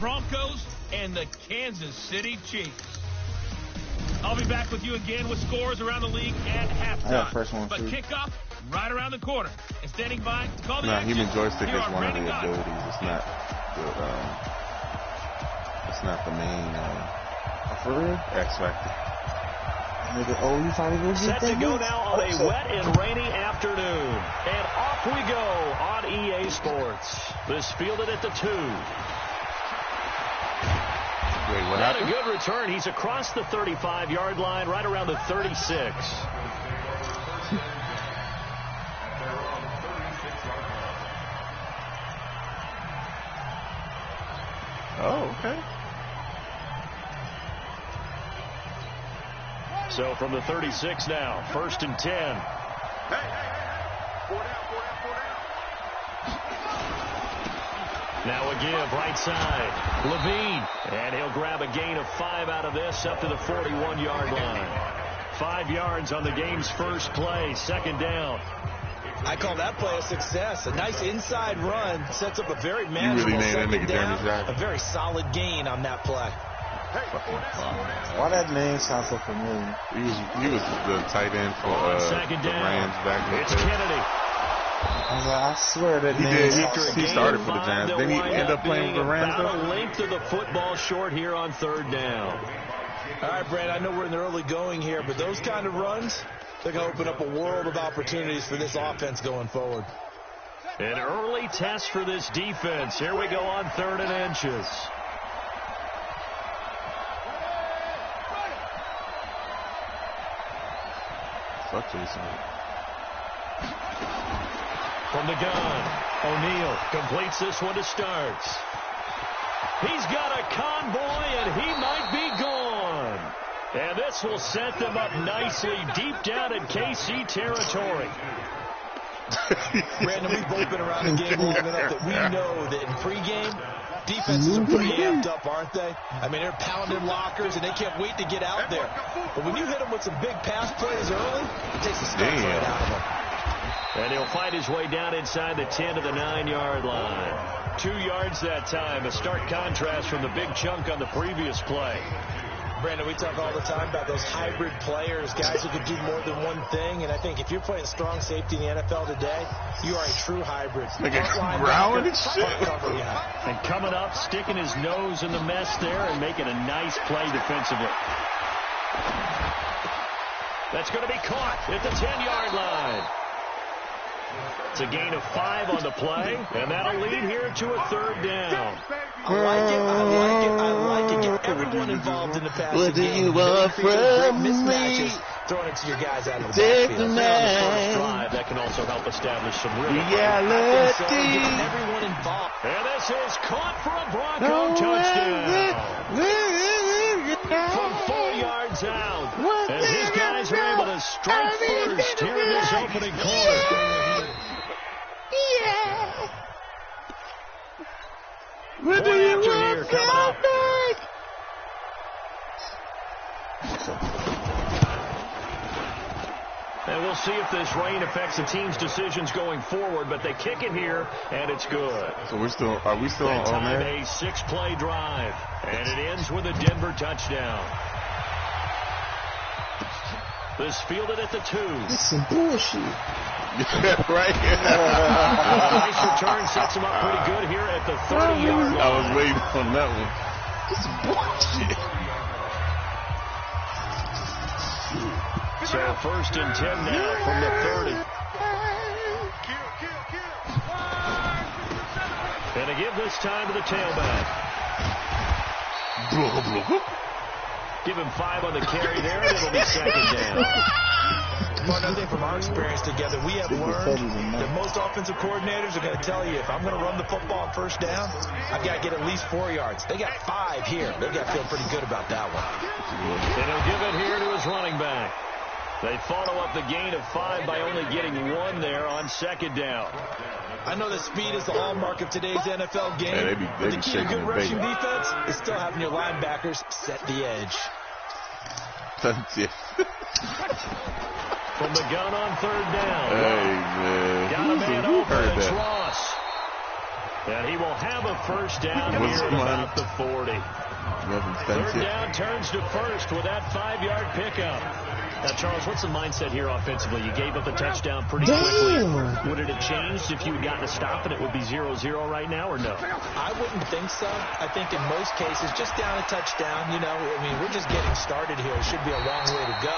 Broncos and the Kansas City Chiefs. I'll be back with you again with scores around the league at halftime. First one, but kickoff right around the corner. And standing by to call the action. Human joystick is one of the Brandon abilities. It's not the main for real? X factor. Oh, you finally go get Set to go now on a wet and rainy afternoon. And off we go on EA Sports. This fielded at the 2. Wait, what Not happened? a good return. He's across the 35-yard line, right around the 36. Oh, okay. So from the 36 now, 1st and 10. Now a give, right side. Levine. And he'll grab a gain of 5 out of this up to the 41-yard line. 5 yards on the game's first play, 2nd down. I call that play a success. A nice inside run sets up a very manageable second down. A very solid gain on that play. Why that name sounds so familiar? He was the tight end for second the down. Rams back in the It's day. Kennedy. I swear that name. He started for the Giants. Then he ended up playing with the Rams. About a length of the football short here on 3rd down. All right, Brad, I know we're in the early going here, but those kind of runs, they're going to open up a world of opportunities for this offense going forward. An early test for this defense. Here we go on 3rd and inches. From the gun, O'Neal completes this one to Starks. He's got a convoy, and he might be gone. And this will set them up nicely deep down in KC territory. Brandon, we've both been around the game long enough that we know that in pregame, defenses are pretty amped up, aren't they? I mean, they're pounding lockers, and they can't wait to get out there. But when you hit them with some big pass plays early, it takes the starts right out of them. And he'll find his way down inside the 10 to the 9-yard line. 2 yards that time, a stark contrast from the big chunk on the previous play. Brandon, we talk all the time about those hybrid players, guys who can do more than one thing. And I think if you're playing strong safety in the NFL today, you are a true hybrid. Growling and shit. And coming up, sticking his nose in the mess there and making a nice play defensively. That's going to be caught at the 10-yard line. It's a gain of 5 on the play, and that'll lead here to a 3rd down. I like it. Get everyone involved in the passing What do game. you want from mismatches, me? throwing it to your guys out of the Take backfield. the On the man. first drive, that can also help establish some rhythm. Getting everyone involved. And this is caught for a Bronco touchdown. From 4 yards out. And his guys are able to strike first here in this opening quarter. What do you want here coming up. And we'll see if this rain affects the team's decisions going forward, but they kick it here, and it's good. So are we still That on time there? a 6-play drive, and it ends with a Denver touchdown. This fielded at the 2. This is some bullshit. Right. Nice return sets him up pretty good here at the 30-yard line. I was waiting on that one. This is bullshit. So 1st and 10 now from the 30. And to give this time to the tailback. Give him 5 on the carry there, and it'll be 2nd down. Well, I think from our experience together, we have learned that most offensive coordinators are going to tell you, if I'm going to run the football on 1st down, I've got to get at least 4 yards. They got 5 here. They've got to feel pretty good about that one. And he'll give it here to his running back. They follow up the gain of 5 by only getting 1 there on 2nd down. I know that speed is the hallmark of today's NFL game, but the key to good rushing defense is still having your linebackers set the edge. From the gun on 3rd down. Hey, man. Got a man open. It's Ross. And he will have a first down here at about the 40. Third down turns to first with that 5-yard pickup. Now, Charles, what's the mindset here offensively? You gave up the touchdown pretty quickly. Would it have changed if you had gotten a stop and it would be 0-0 right now, or no? I wouldn't think so. I think in most cases, just down a touchdown, we're just getting started here. It should be a long way to go.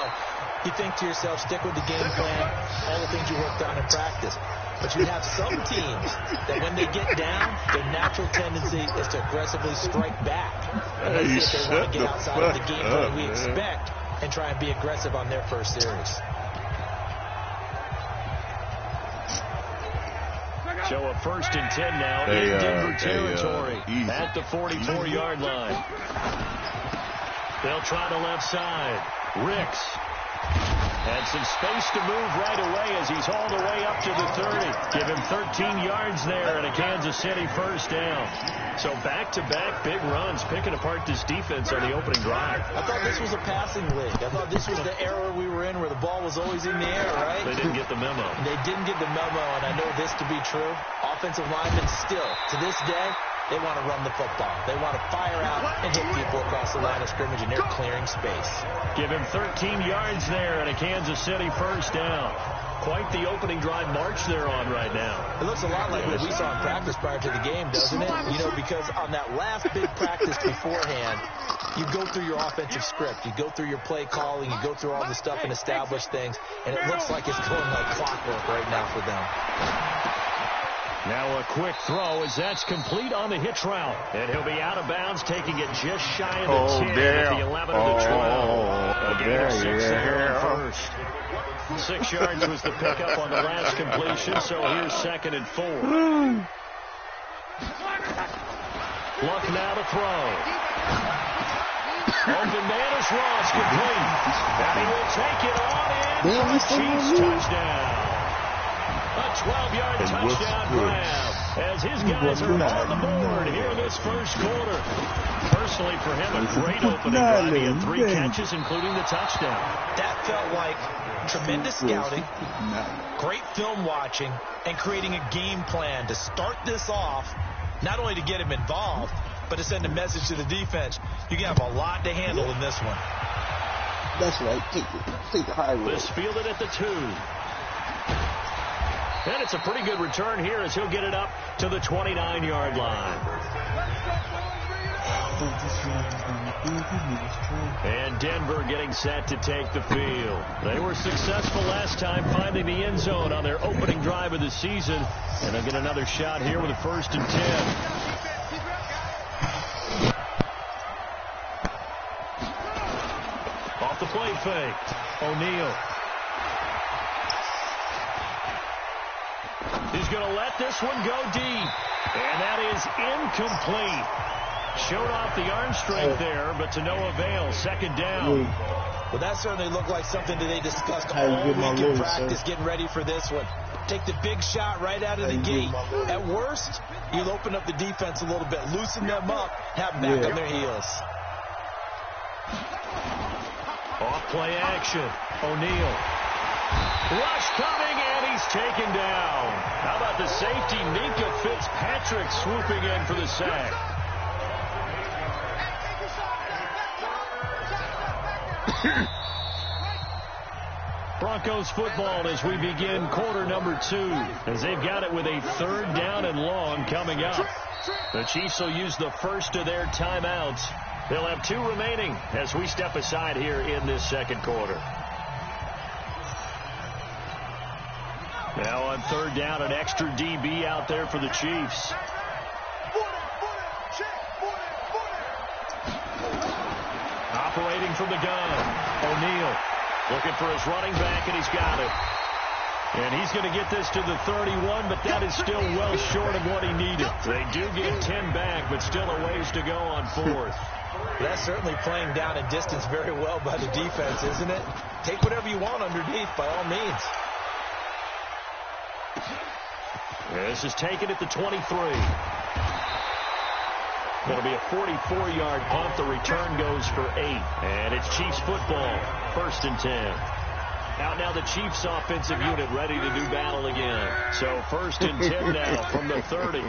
You think to yourself, stick with the game plan, all the things you worked on in practice. But you have some teams that when they get down, their natural tendency is to aggressively strike back. And let's see if they want to get outside of the game plan we expect and try and be aggressive on their first series. So a 1st and 10 now in Denver territory at the 44-yard line. They'll try the left side. Ricks. And some space to move right away as he's all the way up to the 30. Give him 13 yards there and a Kansas City first down. So back-to-back big runs, picking apart this defense on the opening drive. I thought this was a passing league. I thought this was the era we were in where the ball was always in the air, right? They didn't get the memo. They didn't get the memo, and I know this to be true. Offensive linemen still, to this day, they want to run the football. They want to fire out and hit people across the line of scrimmage, and they're clearing space. Give him 13 yards there and a Kansas City first down. Quite the opening drive march they're on right now. It looks a lot like what we saw in practice prior to the game, doesn't it? Because on that last big practice beforehand, you go through your offensive script. You go through your play calling. You go through all the stuff and establish things. And it looks like it's going like clockwork right now for them. Now a quick throw as that's complete on the hitch route. And he'll be out of bounds, taking it just shy of the 10 at the 11 of the 12. A gain of 6 there on first. 6 yards was the pickup on the last completion, so here's 2nd and 4. Luck now to throw. Open man is Ross, complete. And he will take it on in for the Chiefs touchdown. A 12-yard touchdown grab as his guys are on the board here in this first quarter. Personally, for him, a great opening drive. He had 3 catches, including the touchdown. That felt like tremendous scouting, great film watching, and creating a game plan to start this off, not only to get him involved, but to send a message to the defense. You can have a lot to handle in this one. That's right. Take the high road. This fielded at the 2. And it's a pretty good return here as he'll get it up to the 29-yard line. And Denver getting set to take the field. They were successful last time finding the end zone on their opening drive of the season. And they'll get another shot here with a 1st and 10. Off the play fake. O'Neal. He's going to let this one go deep. And that is incomplete. Showed off the arm strength there, but to no avail. 2nd down. Well, that certainly looked like something that they discussed all week in practice, getting ready for this one. Take the big shot right out of the gate. At worst, you'll open up the defense a little bit, loosen them up, have them back on their heels. Off play action. O'Neal. Rush coming, and he's taken down. How about the safety, Minka Fitzpatrick, swooping in for the sack. Broncos football as we begin quarter number 2, as they've got it with a 3rd down and long coming up. The Chiefs will use the first of their timeouts. They'll have 2 remaining as we step aside here in this 2nd quarter. Now on 3rd down, an extra DB out there for the Chiefs. Operating from the gun, O'Neal looking for his running back, and he's got it. And he's going to get this to the 31, but that is still well short of what he needed. They do get 10 back, but still a ways to go on 4th. That's certainly playing down in distance very well by the defense, isn't it? Take whatever you want underneath, by all means. This is taken at the 23. Going to be a 44-yard punt. The return goes for 8. And it's Chiefs football. 1st and 10. Out now the Chiefs offensive unit ready to do battle again. So 1st and 10 now from the 30.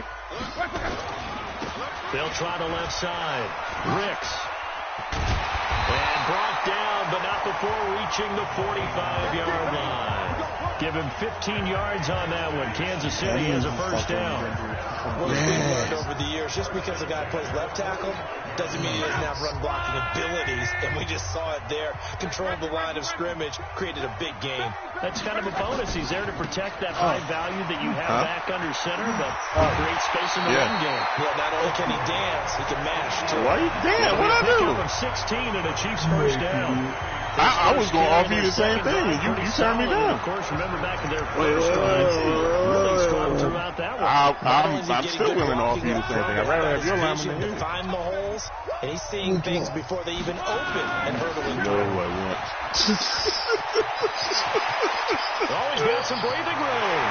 They'll try the left side. Ricks. And brought down, but not before reaching the 45-yard line. Give him 15 yards on that one. Kansas City has a first down. Well, we've learned over the years, just because a guy plays left tackle doesn't mean he doesn't have run blocking abilities, and we just saw it there. Controlled the line of scrimmage, created a big game. That's kind of a bonus. He's there to protect that high value that you have back under center, but create space in the run game. Yeah, not only can he dance, he can mash, too. Why you dance? What I do? Of 16 and a Chiefs first down. I was going to offer you the same thing, and you turned me down. Of course, remember back in their first drive, really strong throughout that one. I'm still willing to offer you the same thing. I'd rather have your lineman than his. Find the holes, and he's seeing things before they even open and hurdling No, through. I won't. Always got some breathing room.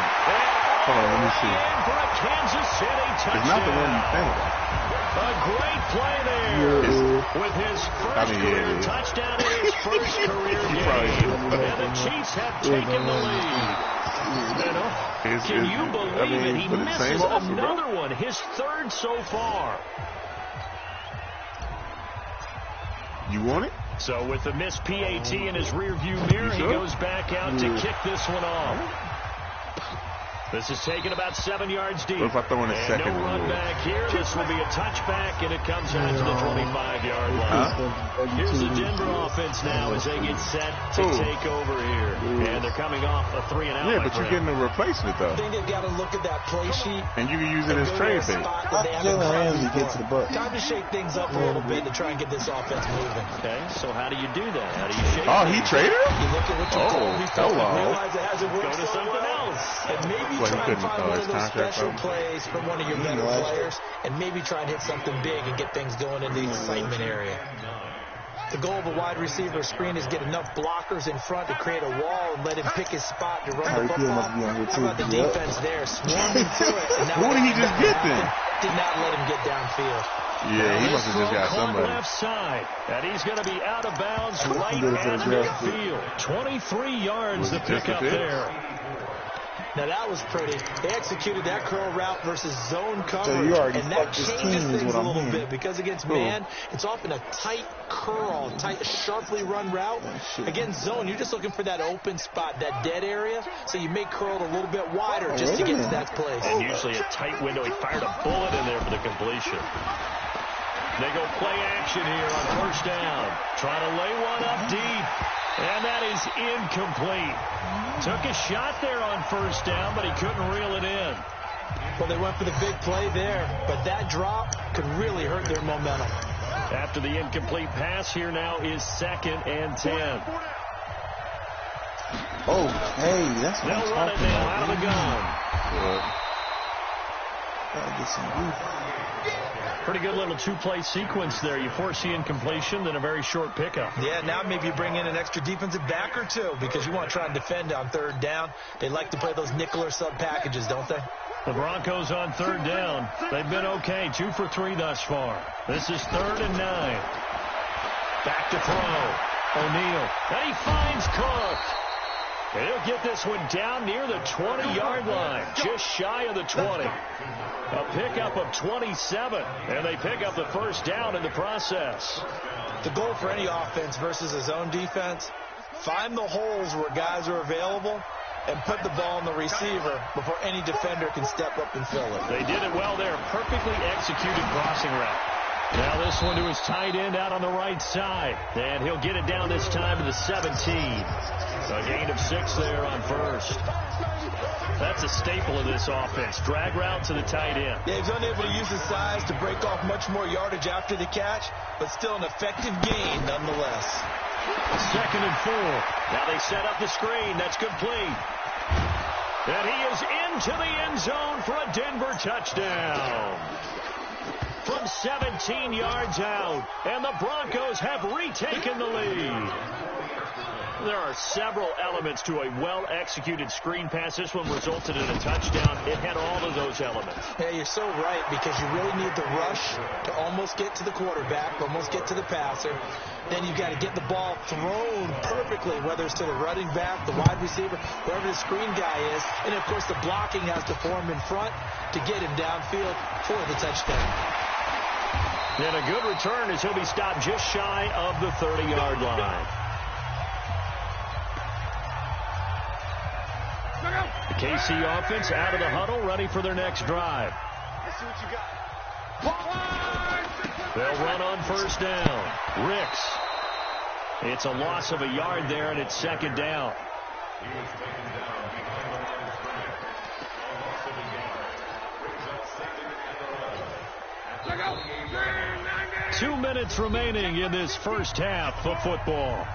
Hold on, let me see. And for a Kansas City touchdown. It's not the one you think. A great play there with his first career touchdown in his first career game. And the Chiefs have taken the lead. Can you believe it? He misses another one, his third so far. You want it? So with the missed PAT in his rearview mirror, he goes back out to kick this one off. This is taken about 7 yards deep. What if I throw in a second? No run back here. This will be a touchback, and it comes out to the 25-yard line. Here's the Denver offense now as they get set to take over here. And they're coming off a 3-and-out. Yeah, but you're getting a replacement, though. I think they've got to look at that play sheet. And you can use it as trade bait. Jalen Ramsey get to the butt. Time to shake things up a little bit to try and get this offense moving. Okay, so how do you do that? How do you shake Oh, he traded him? You look at what you told me. Realize it hasn't worked Go to so something well. else. And maybe Well, he try and couldn't, find one his of those contract special up. plays from one of your better players, and maybe try and hit something big and get things going in the excitement area. The goal of a wide receiver screen is get enough blockers in front to create a wall and let him pick his spot to run the football. How about the defense there, swarming to it? And now Who did he just get then? Did not let him get downfield. Yeah, he must have just got somebody. Left side, and he's going to be out of bounds right at midfield. 23 yards the pickup there. Now that was pretty. They executed that curl route versus zone coverage, and that changes things a little bit because against man, it's often a tight curl, tight, sharply run route. Against zone, you're just looking for that open spot, that dead area, so you make curl a little bit wider just to get to that place. And usually a tight window. He fired a bullet in there for the completion. They go play action here on first down. Trying to lay one up deep. And that is incomplete. Took a shot there on first down, but he couldn't reel it in. Well, they went for the big play there, but that drop could really hurt their momentum. After the incomplete pass, here now is 2nd and 10. Oh, hey, that's what They'll run it now out of the gun. Gotta get some youth. Pretty good little two-play sequence there. You force the incompletion, then a very short pickup. Yeah, now maybe you bring in an extra defensive back or two because you want to try and defend on third down. They like to play those nickel or sub packages, don't they? The Broncos on third down. They've been okay, 2 for 3 thus far. This is 3rd and 9. Back to throw. O'Neal. And he finds Cook. And he'll get this one down near the 20-yard line, just shy of the 20. A pickup of 27, and they pick up the first down in the process. The goal for any offense versus a zone defense, find the holes where guys are available and put the ball in the receiver before any defender can step up and fill it. They did it well there. Perfectly executed crossing route. Now this one to his tight end out on the right side. And he'll get it down this time to the 17. A gain of 6 there on first. That's a staple of this offense. Drag route to the tight end. Yeah, he's unable to use his size to break off much more yardage after the catch, but still an effective gain nonetheless. 2nd and 4. Now they set up the screen. That's complete. And he is into the end zone for a Denver touchdown. from 17 yards out. And the Broncos have retaken the lead. There are several elements to a well-executed screen pass. This one resulted in a touchdown. It had all of those elements. Yeah, you're so right, because you really need the rush to almost get to the quarterback, almost get to the passer. Then you've got to get the ball thrown perfectly, whether it's to the running back, the wide receiver, whoever the screen guy is. And, of course, the blocking has to form in front to get him downfield for the touchdown. And a good return as he'll be stopped just shy of the 30-yard line. The KC offense out of the huddle, ready for their next drive. Let's see what you got. They'll run on first down. Ricks. It's a loss of a yard there, and it's second down. 2 minutes remaining in this first half of football.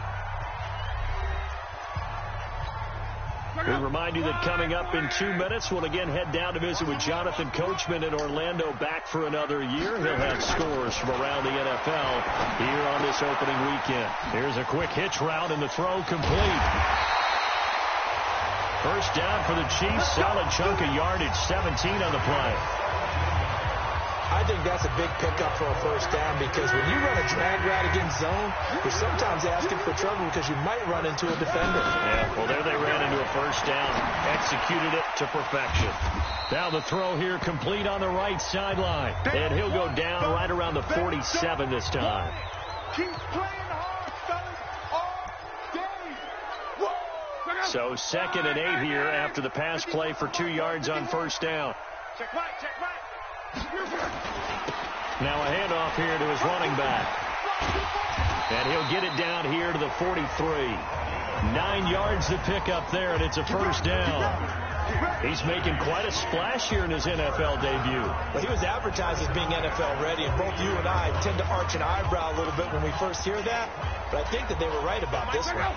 We remind you that coming up in 2 minutes, we'll again head down to visit with Jonathan Coachman in Orlando, back for another year. He'll have scores from around the NFL here on this opening weekend. Here's a quick hitch route, and the throw complete. First down for the Chiefs. Solid chunk of yardage, 17 on the play. I think that's a big pickup for a first down, because when you run a drag route against zone, you're sometimes asking for trouble because you might run into a defender. Yeah, well, there they ran into a first down. Executed it to perfection. Now the throw here complete on the right sideline. And he'll go down right around the 47 this time. Keep playing hard, fellas, all day. So 2nd and 8 here after the pass play for 2 yards on first down. Check right, check right. Now a handoff here to his running back. And he'll get it down here to the 43. 9 yards to pick up there, and it's a first down. He's making quite a splash here in his NFL debut. Well, he was advertised as being NFL ready, and both you and I tend to arch an eyebrow a little bit when we first hear that. But I think that they were right about this one.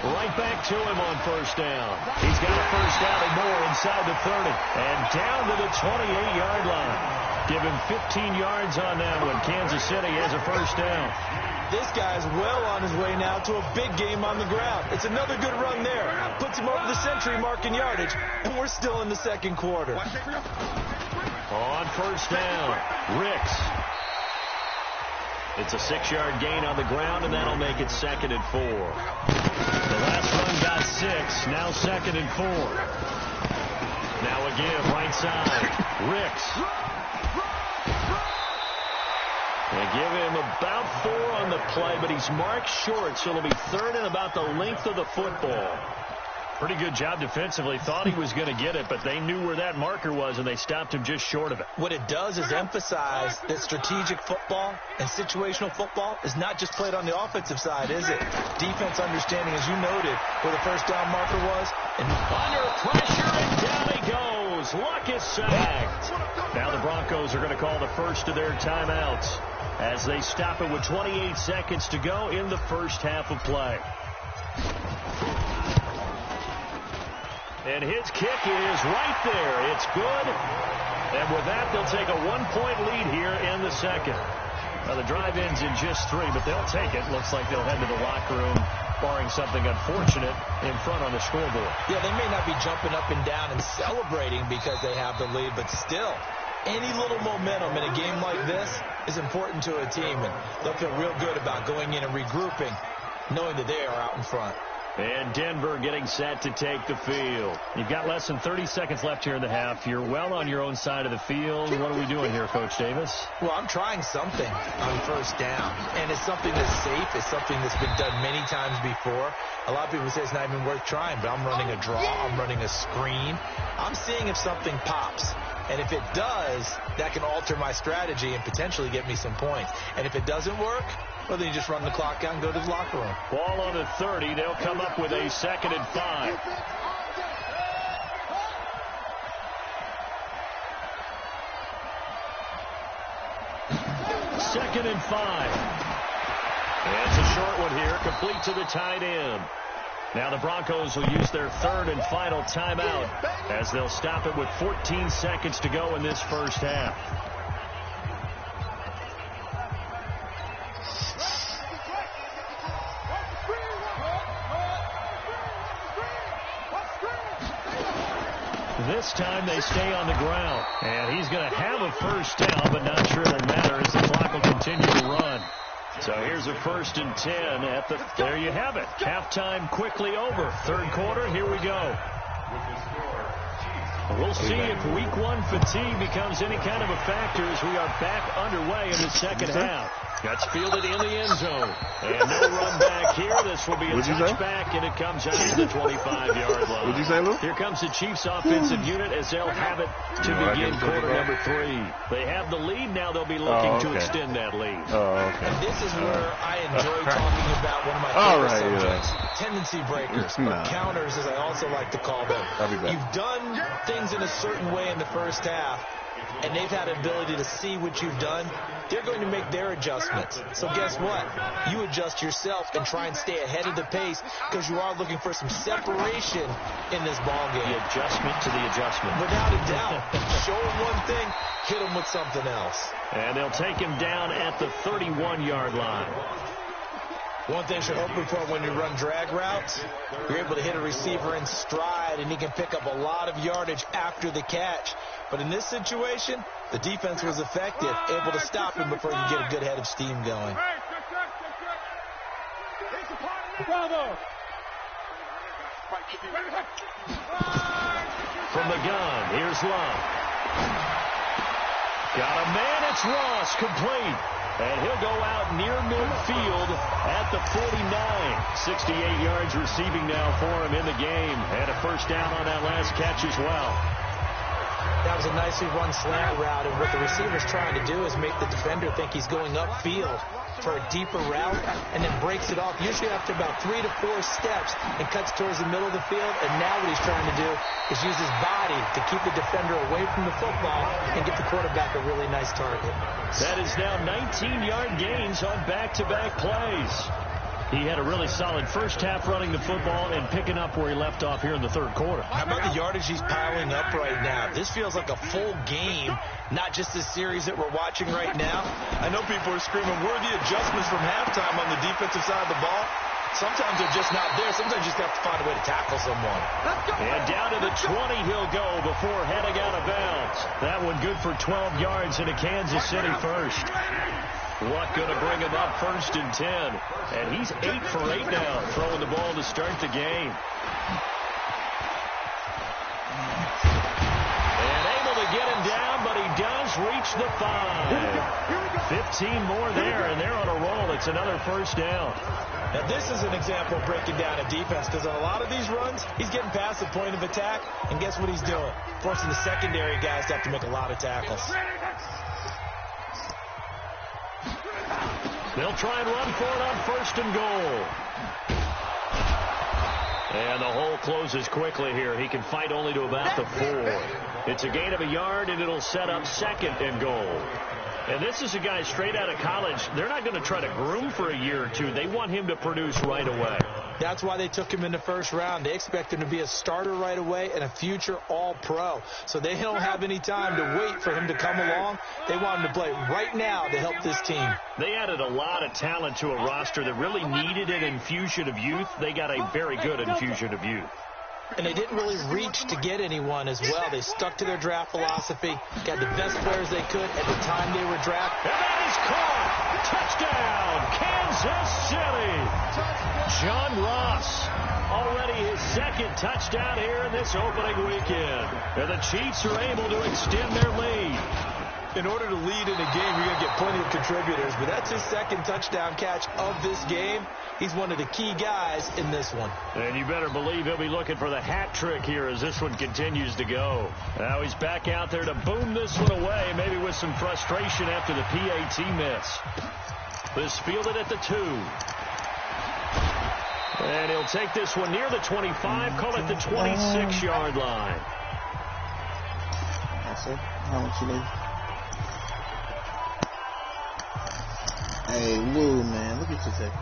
Right back to him on first down. He's got a first down and more inside the 30. And down to the 28-yard line. Give him 15 yards on that one. Kansas City has a first down. This guy's well on his way now to a big game on the ground. It's another good run there. Puts him over the century mark in yardage, and we're still in the second quarter. On first down, Ricks. It's a 6-yard gain on the ground, and that'll make it 2nd and 4. The last run got 6, now 2nd and 4. Now again, right side, Ricks. They give him about 4 on the play, but he's marked short, so it'll be 3rd and about the length of the football. Pretty good job defensively. Thought he was going to get it, but they knew where that marker was, and they stopped him just short of it. What it does is emphasize that strategic football and situational football is not just played on the offensive side, is it? Defense understanding, as you noted, where the first down marker was. And under pressure, and down he goes. Luck is sacked. Now the Broncos are going to call the first of their timeouts as they stop it with 28 seconds to go in the first half of play. And his kick is right there. It's good. And with that, they'll take a 1-point lead here in the second. Now, the drive ends in just 3, but they'll take it. Looks like they'll head to the locker room, barring something unfortunate in front on the scoreboard. Yeah, they may not be jumping up and down and celebrating because they have the lead, but still, any little momentum in a game like this is important to a team, and they'll feel real good about going in and regrouping, knowing that they are out in front. And Denver getting set to take the field. You've got less than 30 seconds left here in the half. You're well on your own side of the field. What are we doing here, Coach Davis? Well, I'm trying something on first down, and it's something that's safe. It's something that's been done many times before. A lot of people say it's not even worth trying, but I'm running a draw. I'm running a screen. I'm seeing if something pops. And if it does, that can alter my strategy and potentially get me some points. And if it doesn't work, well, then you just run the clock out and go to the locker room. Ball on the 30. They'll come up with a 2nd and 5. Second and 5. And it's a short one here, complete to the tight end. Now the Broncos will use their third and final timeout as they'll stop it with 14 seconds to go in this first half. This time they stay on the ground. And he's going to have a first down, but not sure it'll matter as the clock will continue to run. So here's a 1st and 10 at the, there you have it. Halftime quickly over. Third quarter, here we go. We'll see if week 1 fatigue becomes any kind of a factor as we are back underway in the second half. That's fielded in the end zone. And no run back here. This will be a touchback, and it comes out to the 25-yard line. What'd you say, Lou? Here comes the Chiefs offensive unit as they'll have it to begin quarter number 3. They have the lead. Now they'll be looking to extend that lead. And this is where I enjoy talking about one of my favorite subjects. Tendency breakers, or counters, as I also like to call them. You've done things in a certain way in the first half, and they've had ability to see what you've done. They're going to make their adjustments. So guess what? You adjust yourself and try and stay ahead of the pace because you are looking for some separation in this ball game. The adjustment to the adjustment. Without a doubt. Show them one thing, hit them with something else. And they'll take him down at the 31-yard line. One thing you're hoping for when you run drag routes, you're able to hit a receiver in stride, and he can pick up a lot of yardage after the catch. But in this situation, the defense was effective, able to stop him before you get a good head of steam going. From the gun, here's Love. Got a man, it's Ross, complete. And he'll go out near midfield at the 49. 68 yards receiving now for him in the game. And a first down on that last catch as well. That was a nicely run slant route, and what the receiver's trying to do is make the defender think he's going upfield for a deeper route, and then breaks it off, usually after about 3 to 4 steps, and cuts towards the middle of the field. And now what he's trying to do is use his body to keep the defender away from the football and get the quarterback a really nice target. That is now 19-yard gains on back-to-back plays. He had a really solid first half running the football and picking up where he left off here in the third quarter. How about the yardage he's piling up right now? This feels like a full game, not just this series that we're watching right now. I know people are screaming, where are the adjustments from halftime on the defensive side of the ball? Sometimes they're just not there. Sometimes you just have to find a way to tackle someone. And down to the 20 he'll go before heading out of bounds. That one good for 12 yards into Kansas City first. Luck going to bring him up 1st and 10. And he's 8 for 8 now, throwing the ball to start the game. And able to get him down, but he does reach the 5. 15 more there, and they're on a roll. It's another first down. Now, this is an example of breaking down a defense, because on a lot of these runs, he's getting past the point of attack, and guess what he's doing? Forcing the secondary guys to have to make a lot of tackles. They'll try and run for it on 1st and goal. And the hole closes quickly here. He can fight only to about the 4. It's a gain of a yard, and it'll set up 2nd and goal. And this is a guy straight out of college. They're not going to try to groom for a year or two. They want him to produce right away. That's why they took him in the first round. They expect him to be a starter right away and a future all-pro. So they don't have any time to wait for him to come along. They want him to play right now to help this team. They added a lot of talent to a roster that really needed an infusion of youth. They got a very good infusion of youth. And they didn't really reach to get anyone as well. They stuck to their draft philosophy, got the best players they could at the time they were drafted. And that is caught. Touchdown, Kansas City. John Ross, already his 2nd touchdown here in this opening weekend. And the Chiefs are able to extend their lead. In order to lead in a game, you're going to get plenty of contributors, but that's his 2nd touchdown catch of this game. He's one of the key guys in this one. And you better believe he'll be looking for the hat trick here as this one continues to go. Now he's back out there to boom this one away, maybe with some frustration after the PAT miss. This fielded at the 2. And he'll take this one near the 25, call it the 26-yard line. That's it. How much you need? Hey, Lou, man, look at your second.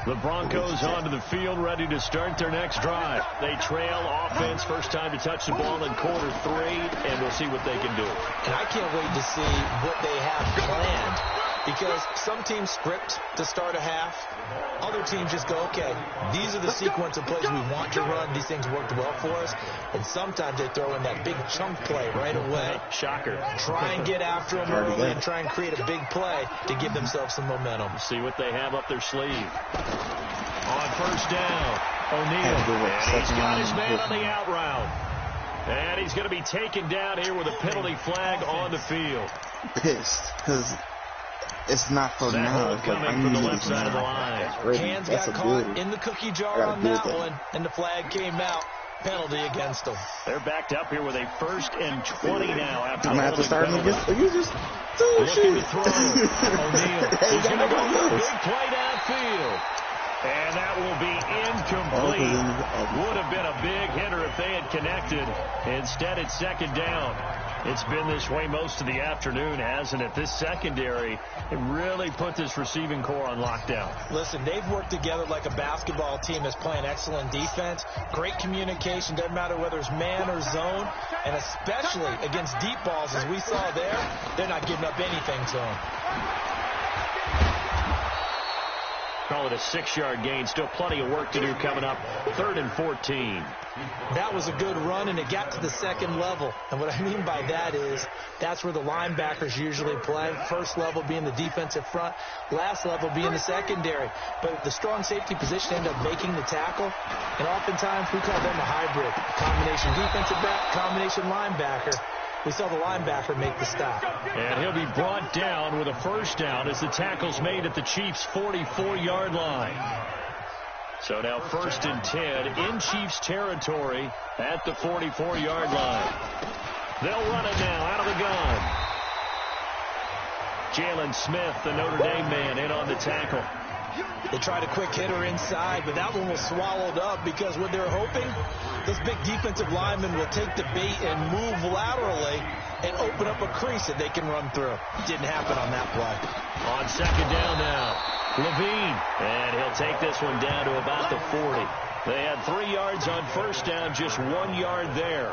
The Broncos onto the field, ready to start their next drive. They trail offense, first time to touch the ball in quarter 3, and we'll see what they can do. And I can't wait to see what they have planned, because some teams script to start a half. Other teams just go, okay, these are the sequence of plays we want to run. These things worked well for us. And sometimes they throw in that big chunk play right away. Shocker. Try and get after them early and try and create a big play to give themselves some momentum. See what they have up their sleeve. On first down, O'Neal. And he's got his man on the out route. And he's going to be taken down here with a penalty flag on the field. Pissed, because it's not for now. It's coming from the left side of the line. Hands got caught in the cookie jar on that one, and the flag came out. Penalty against them. They're backed up here with a 1st and 20 now after I'm going to have to start him against. You just looking to throw. O'Neal. He's going to go for a big play downfield. And that will be incomplete. Would have been a big hitter if they had connected. Instead, it's 2nd down. It's been this way most of the afternoon, hasn't it? This secondary, it really put this receiving core on lockdown. Listen, they've worked together like a basketball team that's playing excellent defense. Great communication, doesn't matter whether it's man or zone. And especially against deep balls, as we saw there, they're not giving up anything to them. Call it a 6-yard gain. Still plenty of work to do coming up. 3rd and 14. That was a good run, and it got to the 2nd level. And what I mean by that is that's where the linebackers usually play. First level being the defensive front, last level being the secondary. But the strong safety position ended up making the tackle. And oftentimes we call them a hybrid. Combination defensive back, combination linebacker. We saw the linebacker make the stop. And he'll be brought down with a 1st down as the tackle's made at the Chiefs' 44-yard line. So now 1st and 10 in Chiefs territory at the 44-yard line. They'll run it now out of the gun. Jalen Smith, the Notre Dame man, in on the tackle. They tried a quick hitter inside, but that one was swallowed up because what they're hoping, this big defensive lineman will take the bait and move laterally and open up a crease that they can run through. Didn't happen on that play. On 2nd down now, Levine, and he'll take this one down to about the 40. They had 3 yards on 1st down, just 1 yard there.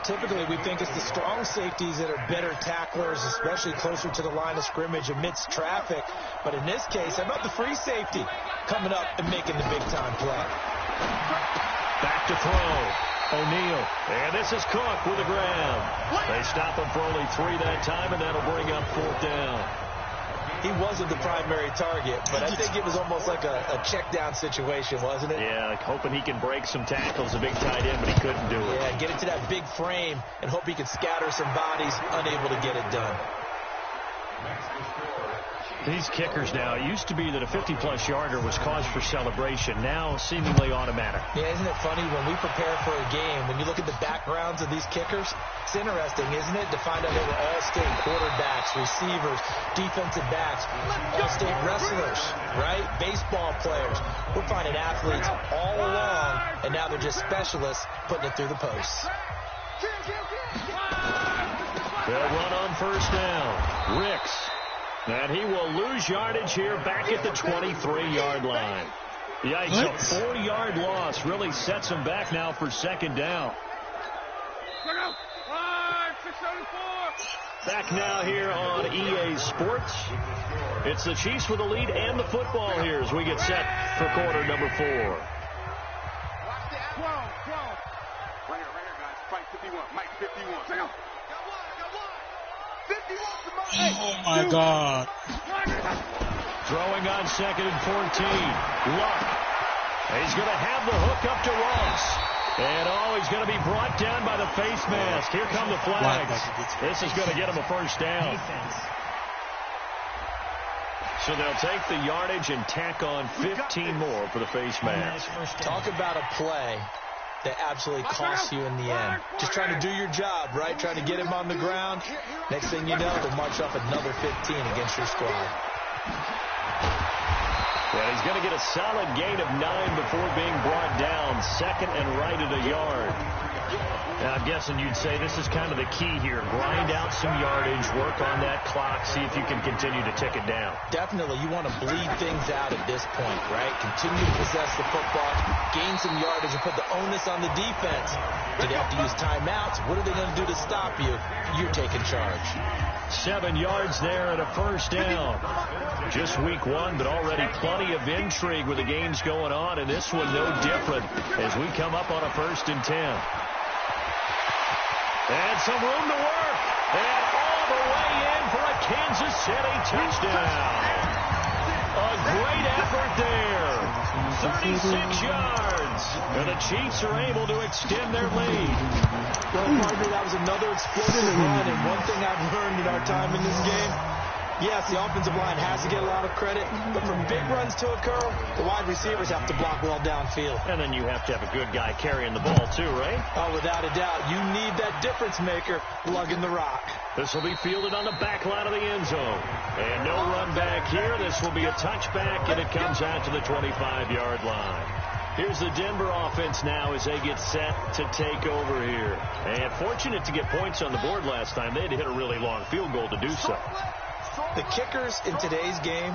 Typically, we think it's the strong safeties that are better tacklers, especially closer to the line of scrimmage amidst traffic. But in this case, how about the free safety coming up and making the big-time play? Back to throw. O'Neal. And this is Cook with a grab. They stop him for only 3 that time, and that'll bring up 4th down. He wasn't the primary target, but I think it was almost like a check-down situation, wasn't it? Yeah, like hoping he can break some tackles, a big tight end, but he couldn't do it. Yeah, get into that big frame and hope he could scatter some bodies, unable to get it done. These kickers now, it used to be that a 50-plus yarder was cause for celebration. Now, seemingly automatic. Yeah, isn't it funny when we prepare for a game, when you look at the backgrounds of these kickers, it's interesting, isn't it, to find out they were all-state quarterbacks, receivers, defensive backs, all-state wrestlers, right? Baseball players. We're finding athletes all along, and now they're just specialists putting it through the posts. They'll run on 1st down. Ricks. And he will lose yardage here back at the 23-yard line. Yikes, a 4-yard loss really sets him back now for 2nd down. Back now here on EA Sports. It's the Chiefs with the lead and the football here as we get set for quarter number 4. Right here, guys. Fight 51. Mike 51. Check out. Oh, my God. Throwing on 2nd and 14. Luck. He's going to have the hook up to Ross. And, he's going to be brought down by the face mask. Here come the flags. This is going to get him a 1st down. So they'll take the yardage and tack on 15 more for the face mask. Talk about a play that absolutely costs you in the end. Just trying to do your job, right? Trying to get him on the ground. Next thing you know, they'll march off another 15 against your squad. Well, he's going to get a solid gain of 9 before being brought down. 2nd and right at a yard. And I'm guessing you'd say this is kind of the key here. Grind out some yardage, work on that clock, see if you can continue to tick it down. Definitely, you want to bleed things out at this point, right? Continue to possess the football, gain some yardage, and put the onus on the defense. Do they have to use timeouts? What are they going to do to stop you? You're taking charge. 7 yards there and a first down. Just week 1, but already plenty of intrigue with the games going on, and this one no different as we come up on a 1st and 10. And some room to work. And all the way in for a Kansas City touchdown. A great effort there. 36 yards. And the Chiefs are able to extend their lead. Well, partner, that was another explosive run. And one thing I've learned in our time in this game, yes, the offensive line has to get a lot of credit, but for big runs to occur, the wide receivers have to block well downfield. And then you have to have a good guy carrying the ball too, right? Oh, without a doubt. You need that difference maker lugging the rock. This will be fielded on the back line of the end zone. And no run back here. This will be a touchback, and it comes out to the 25-yard line. Here's the Denver offense now as they get set to take over here. And fortunate to get points on the board last time. They had to hit a really long field goal to do so. The kickers in today's game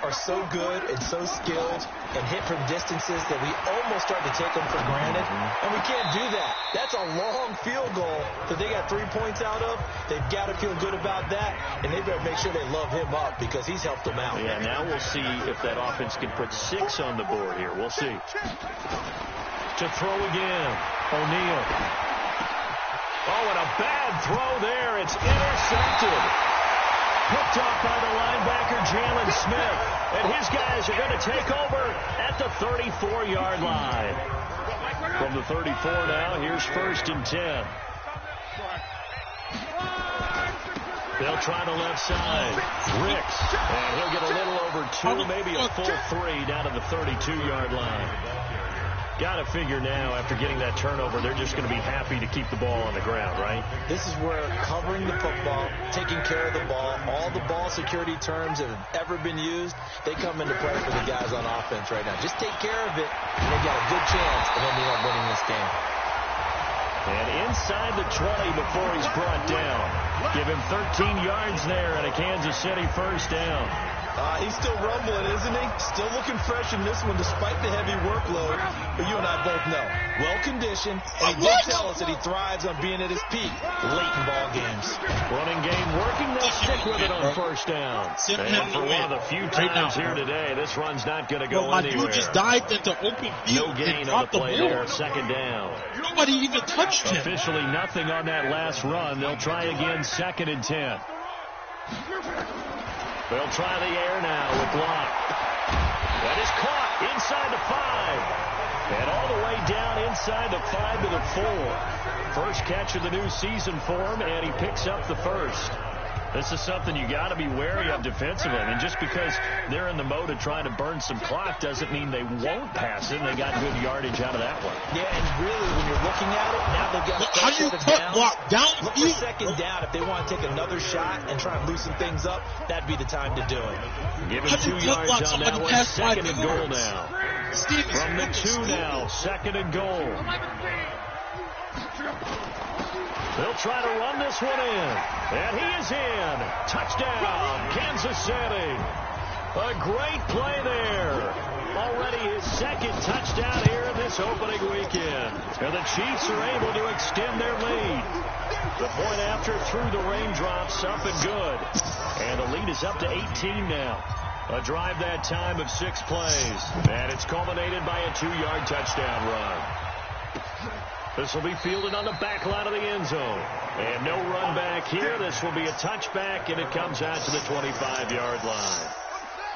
are so good and so skilled and hit from distances that we almost start to take them for granted. And we can't do that. That's a long field goal that they got 3 points out of. They've got to feel good about that, and they better make sure they love him up because he's helped them out. Yeah, now we'll see if that offense can put 6 on the board here. We'll see. To throw again, O'Neal. Oh, and a bad throw there. It's intercepted. Picked off by the linebacker, Jalen Smith. And his guys are going to take over at the 34-yard line. From the 34 now, here's 1st and 10. They'll try the left side. Ricks. And he'll get a little over 2, maybe a full 3 down to the 32-yard line. Got to figure now, after getting that turnover, they're just going to be happy to keep the ball on the ground, right? This is where covering the football, taking care of the ball, all the ball security terms that have ever been used, they come into play for the guys on offense right now. Just take care of it, and they got a good chance of ending up winning this game. And inside the 20 before he's brought down. Give him 13 yards there and a Kansas City first down. He's still rumbling, isn't he? Still looking fresh in this one despite the heavy workload. But you and I both know, well-conditioned, and he did tell us that he thrives on being at his peak late in ball games. Running game working, they'll stick with it on first down. And for one of the few times here today, this run's not going to go anywhere. Dude just dived into open field. No gain on the play there, 2nd down. Nobody even touched him. Officially nothing on that last run. They'll try again, 2nd and 10. They'll try the air now with Locke. That is caught inside the 5. And all the way down inside the 5 to the 4. First catch of the new season for him, and he picks up the first. This is something you got to be wary of defensively. I mean, just because they're in the mode of trying to burn some clock doesn't mean they won't pass it. They got good yardage out of that one. Yeah, and really, when you're looking at it, now they've got a How do you cut block down? Look for 2nd down. If they want to take another shot and try and loosen things up, that'd be the time to do it. Give him 2 yards on that one. 2nd and goal now. From the 2 now, 2nd and goal. They'll try to run this one in. And he is in. Touchdown, Kansas City. A great play there. Already his 2nd touchdown here in this opening weekend. And the Chiefs are able to extend their lead. The point after through the raindrops, up and good. And the lead is up to 18 now. A drive that time of 6 plays. And it's culminated by a 2-yard touchdown run. This will be fielded on the back line of the end zone. And no run back here. This will be a touchback, and it comes out to the 25-yard line.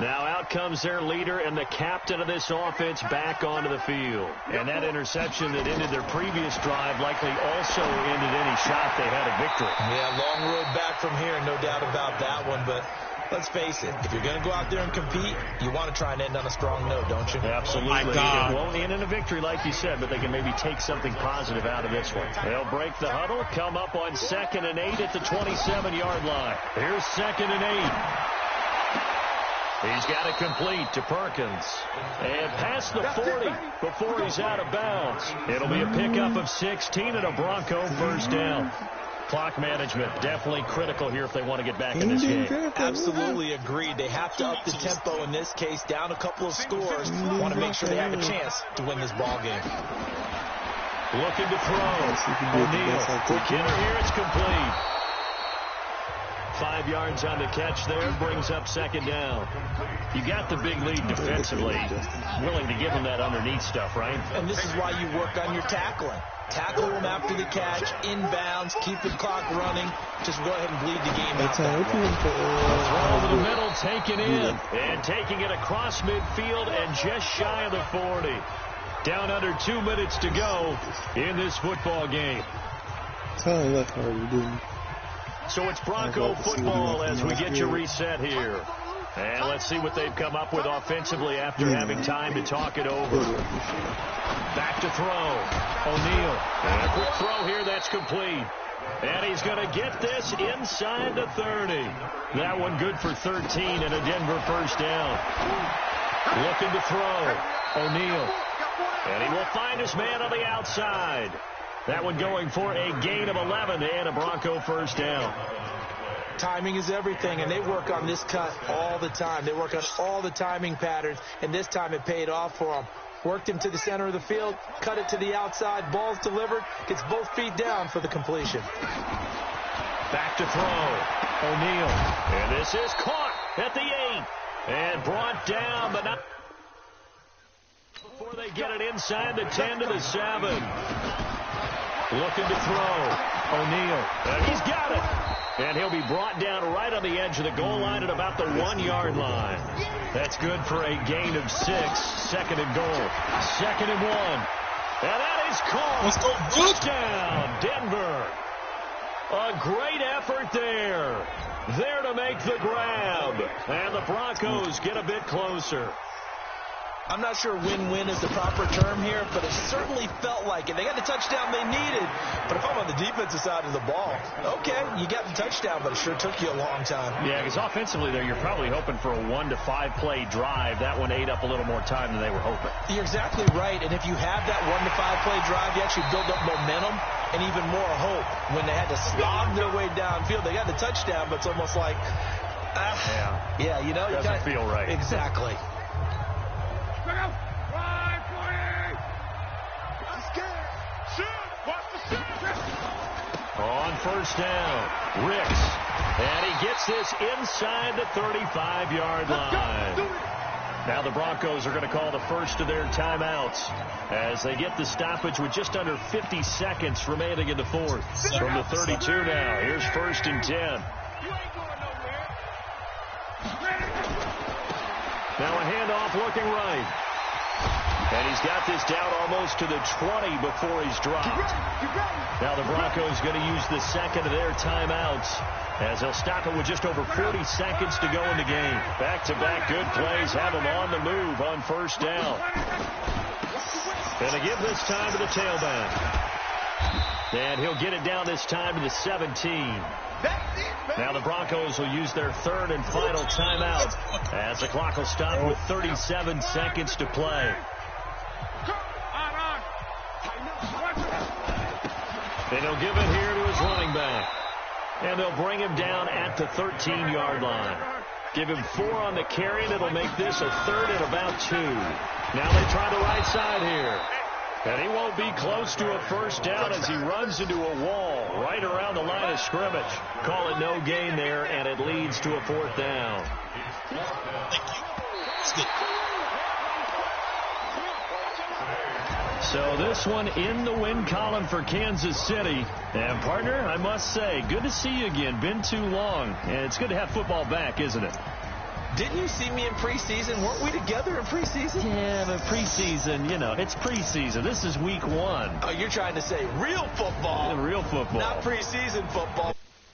Now out comes their leader and the captain of this offense back onto the field. And that interception that ended their previous drive likely also ended any shot they had at victory. Yeah, long road back from here, no doubt about that one. But let's face it, if you're going to go out there and compete, you want to try and end on a strong note, don't you? Absolutely. Oh my God. It won't end in a victory like you said, but they can maybe take something positive out of this one. They'll break the huddle, come up on 2nd and 8 at the 27-yard line. Here's 2nd and 8. He's got it complete to Perkins. And past the 40 before he's out of bounds. It'll be a pickup of 16 and a Bronco first down. Clock management definitely critical here if they want to get back in this game. Absolutely agreed. They have to up the tempo in this case, down a couple of scores. Want to make sure they have a chance to win this ball game. Looking to throw. O'Neal. Killer here. It's complete. 5 yards on the catch there. Brings up second down. You got the big lead defensively. Willing to give them that underneath stuff, right? And this is why you work on your tackling. Tackle them after the catch, inbounds, keep the clock running. Just go ahead and bleed the game out. Throw over the middle, taken in. And taking it across midfield and just shy of the 40. Down under 2 minutes to go in this football game. So it's Bronco football as we get you reset here. And let's see what they've come up with offensively after having time to talk it over. Back to throw. O'Neal. And a quick throw here. That's complete. And he's going to get this inside the 30. That one good for 13 and a Denver first down. Looking to throw. O'Neal. And he will find his man on the outside. That one going for a gain of 11 and a Bronco first down. Timing is everything, and they work on this cut all the time. They work on all the timing patterns, and this time it paid off for them. Worked him to the center of the field, cut it to the outside, ball's delivered, gets both feet down for the completion. Back to throw. O'Neal. And this is caught at the 8. And brought down, but not before they get it inside the 10 to the 7. Looking to throw. O'Neal. And he's got it. And he'll be brought down right on the edge of the goal line at about the 1 yard line. That's good for a gain of 6. Second and goal. 2nd and 1. And that is caught. Let's go. Touchdown, Denver. A great effort there. There to make the grab. And the Broncos get a bit closer. I'm not sure win-win is the proper term here, but it certainly felt like it. They got the touchdown they needed, but if I'm on the defensive side of the ball, okay, you got the touchdown, but it sure took you a long time. Yeah, because offensively there, you're probably hoping for a 1 to 5 play drive. That one ate up a little more time than they were hoping. You're exactly right, and if you have that 1 to 5 play drive, you actually build up momentum and even more hope. When they had to slog their way downfield, they got the touchdown, but it's almost like, yeah, you know, doesn't feel right. Exactly. On first down, Ricks. And he gets this inside the 35-yard line. Now the Broncos are going to call the first of their timeouts as they get the stoppage with just under 50 seconds remaining in the fourth. From the 32 now, here's 1st and 10. Now a handoff looking right. And he's got this down almost to the 20 before he's dropped. Now the Broncos going to use the second of their timeouts as they'll stop it with just over 40 seconds to go in the game. Back-to-back good plays have them on the move on first down. And they give this time to the tailback. And he'll get it down this time to the 17. Now the Broncos will use their 3rd and final timeout as the clock will stop with 37 seconds to play. And he'll give it here to his running back. And they'll bring him down at the 13-yard line. Give him 4 on the carry, and it'll make this a 3rd and about 2. Now they try the right side here. And he won't be close to a first down as he runs into a wall right around the line of scrimmage. Call it no gain there, and it leads to a 4th down. So this one in the win column for Kansas City. And, partner, I must say, good to see you again. Been too long. And it's good to have football back, isn't it? Didn't you see me in preseason? Weren't we together in preseason? Yeah, but preseason, you know, it's preseason. This is week 1. Oh, you're trying to say real football. Real football. Not preseason football.